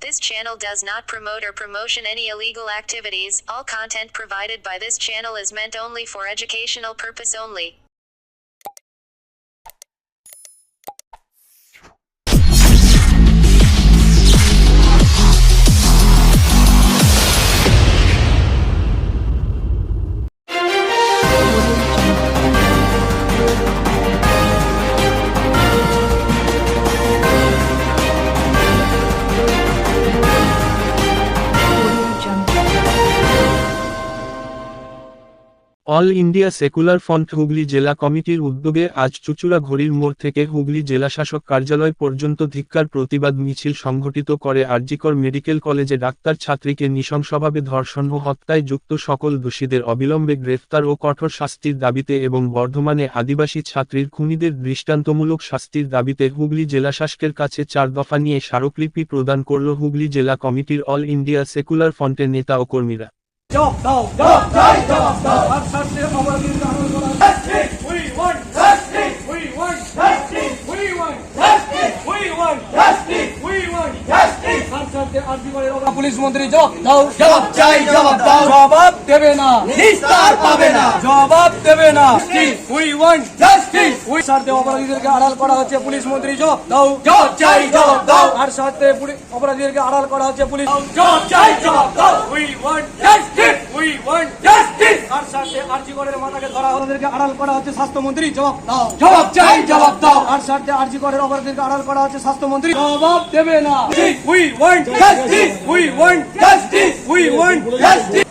This channel does not promote or promotion any illegal activities. All content provided by this channel is meant only for educational purpose only. All India secular front Hooghly জেলা কমিটির উদ্যোগে আজ চুঁচুড়া ঘড়ির মোড় থেকে হুগলি জেলাশাসক কার্যালয় পর্যন্ত ধিক্কার প্রতিবাদ মিছিল সংঘটিত করে আরজিকর মেডিকেল কলেজে ডাক্তার ছাত্রীকে নৃশংসভাবে ধর্ষণ ও হত্যায় যুক্ত সকল দোষীদের অবিলম্বে গ্রেফতার ও কঠোর শাস্তির দাবিতে এবং বর্ধমানে আদিবাসী ছাত্রীর খুনিদের দৃষ্টান্তমূলক শাস্তির দাবিতে হুগলি জেলাশাসকের কাছে 4 দফা নিয়ে স্মারকলিপি প্রদান করল হুগলি জেলা কমিটির অল ইন্ডিয়া সেকুলার ফ্রন্টের নেতা ও কর্মীরা। জবাব দাও জবাব চাই জবাব দাও আর শাস্তি অপরাধীর কারণ করা justice we want justice we want justice we want justice we want justice we want justice আর শাস্তি আরজিকরের পুলিশ মন্ত্রী জবাব দাও জবাব চাই জবাব দাও জবাব দেবে না নিস্তার পাবে না জবাব দেবে না justice we want justice we শাস্তি অপরাধীদেরকে আড়াল করা হচ্ছে পুলিশ মন্ত্রী জবাব দাও জবাব চাই জবাব দাও আর শাস্তি অপরাধীদেরকে আড়াল করা হচ্ছে পুলিশ জবাব চাই জবাব দাও we want justice we want justice আর শাস্তি আরজিকরের মাথাকে ধরা ওদেরকে আড়াল করা হচ্ছে স্বাস্থ্যমন্ত্রী জবাব দাও জবাব চাই জবাব দাও আর শাস্তি আরজিকরের অপরাধীদেরকে আড়াল করা হচ্ছে স্বাস্থ্যমন্ত্রী জবাব দেবে না we want justice we want justice we want justice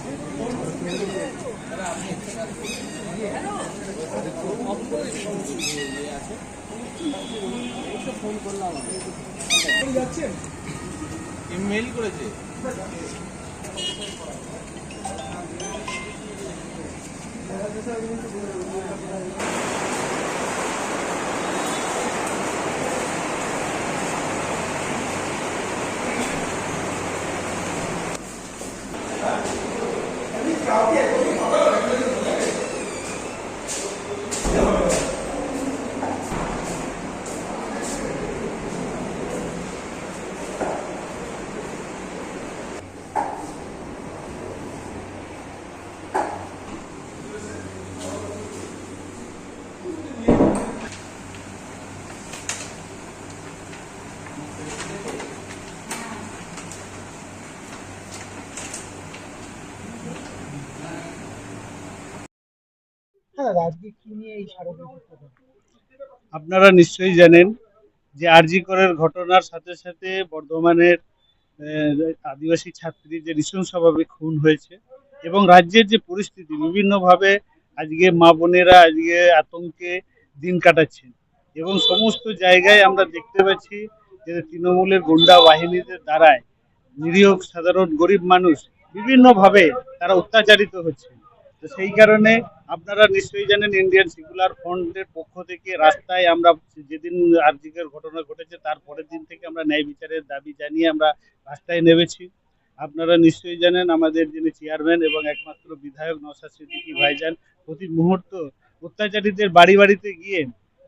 email করেছে আপনারা নিশ্চয়ই জানেন যে আরজি করের ঘটনার সাথে সাথে বর্ধমানের আদিবাসী ছাত্রী যে নৃশংসভাবে খুন হয়েছে এবং রাজ্যের যে পরিস্থিতি বিভিন্নভাবে আজকে মা বোনেরা আজকে আতঙ্কে দিন কাটাচ্ছেন এবং সমস্ত জায়গায় আমরা দেখতে পাচ্ছি যে তৃণমূলের গুন্ডা বাহিনীদের দ্বারায় নিরীহ সাধারণ গরিব মানুষ বিভিন্নভাবে তারা অত্যাচারিত হচ্ছে। তো সেই কারণে আপনারা নিশ্চয়ই জানেন ইন্ডিয়ান সেকুলার ফ্রন্টের পক্ষ থেকে রাস্তায় আমরা যেদিন আরজিকের ঘটনা ঘটেছে তার পরের দিন থেকে আমরা ন্যায় বিচারের দাবি জানিয়ে আমরা রাস্তায় নেমেছি। আপনারা নিশ্চয়ই জানেন আমাদের যিনি চেয়ারম্যান এবং একমাত্র বিধায়ক নওশাদ সিদ্দিকী ভাইজান প্রতি মুহূর্ত অত্যাচারীদের বাড়ি বাড়িতে গিয়ে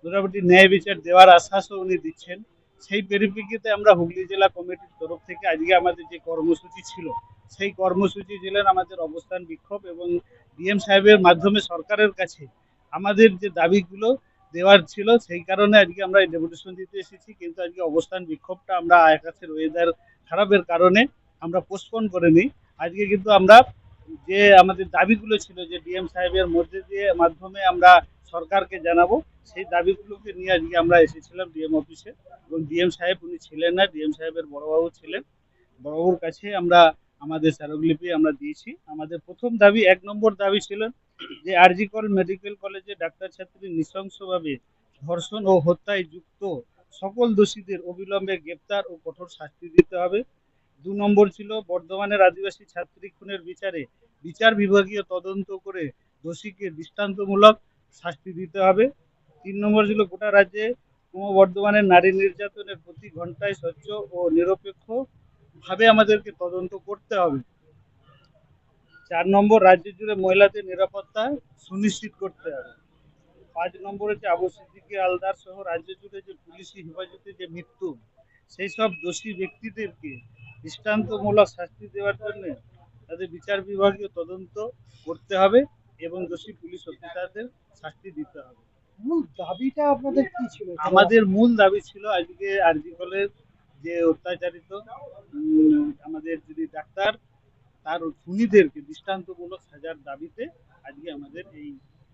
মোটামুটি ন্যায় বিচার দেওয়ার আশ্বাসও উনি দিচ্ছেন। সেই পরিপ্রেক্ষিতে আমরা হুগলি জেলা কমিটির তরফ থেকে আজকে আমাদের যে কর্মসূচি ছিল সেই কর্মসূচি ছিলেন আমাদের অবস্থান বিক্ষোভ এবং ডিএম সাহেবের মাধ্যমে সরকারের কাছে আমাদের যে দাবিগুলো দেওয়ার ছিল সেই কারণে আজকে আমরা ডেপুটেশন দিতে এসেছি। কিন্তু আজকে অবস্থান বিক্ষোভটা আমরা আকাশের ওয়েদার খারাপের কারণে আমরা পোস্টপোন করে নিই। আজকে কিন্তু আমরা যে আমাদের দাবিগুলো ছিল যে ডিএম সাহেবের মধ্যে দিয়ে মাধ্যমে আমরা সরকারকে জানাবো সেই দাবিগুলোকে নিয়ে আজকে আমরা এসেছিলাম ডিএম অফিসে এবং ডিএম সাহেব উনি ছিলেন না, ডিএম সাহেবের বড়বাবু ছিলেন। বড়বাবুর কাছে আমরা আমাদের স্মারকলিপি আমরা দিয়েছি। আমাদের প্রথম দাবি 1 নম্বর দাবি ছিল যে আরজিকর মেডিকেল কলেজে ডাক্তার ছাত্রী নৃশংসভাবে ধর্ষণ ও হত্যায় যুক্ত সকল দোষীদের অবিলম্বে গ্রেপ্তার ও কঠোর শাস্তি দিতে হবে। 2 নম্বর ছিল বর্ধমানের আদিবাসী ছাত্রী খুনের বিচারে বিচার বিভাগীয় তদন্ত করে দোষীকে দৃষ্টান্তমূলক শাস্তি দিতে হবে। 3 নম্বর ছিল গোটা রাজ্যে ক্রমবর্ধমানের নারী নির্যাতনের প্রতি ঘন্টায় স্বচ্ছ ও নিরপেক্ষ ভাবে আমাদেরকে তদন্ত করতে হবে। 4 নম্বর রাজ্য জুড়ে মহিলাদের নিরাপত্তা সুনিশ্চিত করতে হবে। 5 নম্বর হচ্ছে আবু সিদ্দিকী আলদার সহ রাজ্য জুড়ে যে পুলিশি হেফাজতে যে মৃত্যু সেই সব দোষী ব্যক্তিদেরকে দৃষ্টান্তমূলক শাস্তি দেওয়ার জন্য তাদের বিচার বিভাগীয় তদন্ত করতে হবে এবং দোষী পুলিশ অফিসারদের শাস্তি দিতে হবে। মূল দাবিটা আপনাদের কি ছিল? আমাদের মূল দাবি ছিল আজকে আরজি কলেজ যে অত্যাচারিত আমাদের যদি ডাক্তার তার খুনিদেরকে দৃষ্টান্তমূলক সাজার দাবিতে আজকে আমাদের এই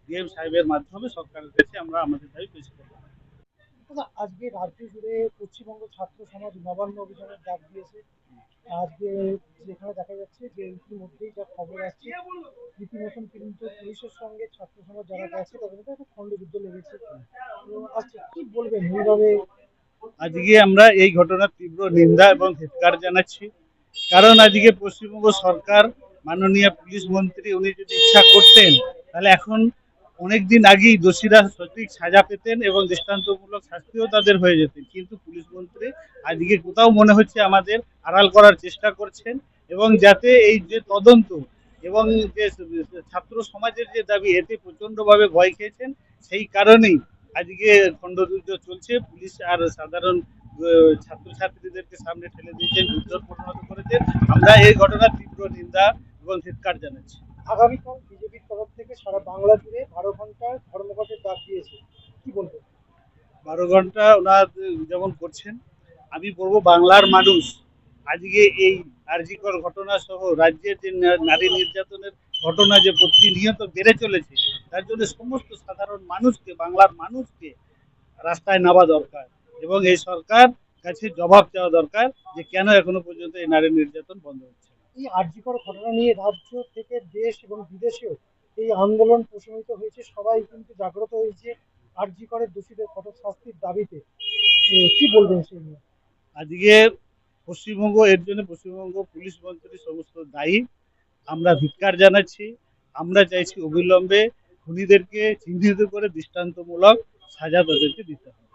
ডিএম সাহেবের মাধ্যমে সরকারের কাছে আমরা আমাদের দাবি পেশ করলাম। দাদা, আজকে রাজ্য জুড়ে পশ্চিমবঙ্গ ছাত্র সমাজ নবান্ন অভিযানের ডাক দিয়েছে। আজকে যেখানে দেখা যাচ্ছে যে ইতিমধ্যেই যা খবর আসছে, রীতিমতন কিন্তু পুলিশের সঙ্গে ছাত্র সমাজ যারা গেছে তাদের মধ্যে একটা খণ্ডযুদ্ধ লেগেছে। তো আজকে কি বলবেন এইভাবে? আজকে আমরা এই ঘটনার তীব্র নিন্দা এবং ধিক্কার জানাচ্ছি। কারণ আজকে পশ্চিমবঙ্গ সরকার মাননীয় পুলিশ মন্ত্রী উনি যদি ইচ্ছা করতেন তাহলে এখন অনেকদিন আগেই দোষীরা সঠিক সাজা পেতেন এবং দৃষ্টান্তমূলক শাস্তিও তাদের হয়ে যেতেন, কিন্তু পুলিশ মন্ত্রী আজকে কোথাও মনে হচ্ছে আমাদের আড়াল করার চেষ্টা করছেন এবং যাতে এই যে তদন্ত এবং যে ছাত্র সমাজের যে দাবি এতে প্রচন্ডভাবে ভয় খেয়েছেন। সেই কারণেই আজকে খণ্ডযুদ্ধ চলছে। পুলিশ আর সাধারণ ছাত্রছাত্রীদেরকে সামনে ঠেলে দিয়েছেন, যুদ্ধ পরিণত করেছেন। আমরা এই ঘটনার তীব্র নিন্দা এবং ধিক্কার জানাচ্ছি। আগামীকাল বিজেপির তরফ থেকে সারা বাংলা জুড়ে 12 ঘন্টার ধর্মঘটের ডাক দিয়েছে, কি বলবেন? 12 ঘন্টা ওনার যেমন করছেন, আমি বলবো বাংলার মানুষ আজকে এই আরজিকর ঘটনা সহ রাজ্যের যে নারী নির্যাতনের ঘটনা যে প্রতিনিয়ত বেড়ে চলেছে, তার জন্য সমস্ত সাধারণ মানুষকে, বাংলার মানুষকে রাস্তায় নামা দরকার এবং এই সরকার কাছে জবাব চাওয়া দরকার যে কেন এখনো পর্যন্ত এই নারী নির্যাতন বন্ধ হচ্ছে না। এই আরজিকর ঘটনা নিয়ে রাজ্য থেকে দেশ এবং বিদেশেও এই আন্দোলন প্রশমিত হয়েছে, সবাই কিন্তু জাগ্রত হয়েছে আরজিকরের দোষীদের কঠোর শাস্তির দাবিতে। তো কি বলবেন সেই নিয়ে? আজকে পশ্চিমবঙ্গ এর জন্য পশ্চিমবঙ্গ পুলিশ মন্ত্রী সমস্ত দায়ী। আমরা ধিক্কার জানাচ্ছি। আমরা চাইছি অবিলম্বে খুনিদেরকে চিহ্নিত করে দৃষ্টান্তমূলক সাজা তাদেরকে দিতে হবে।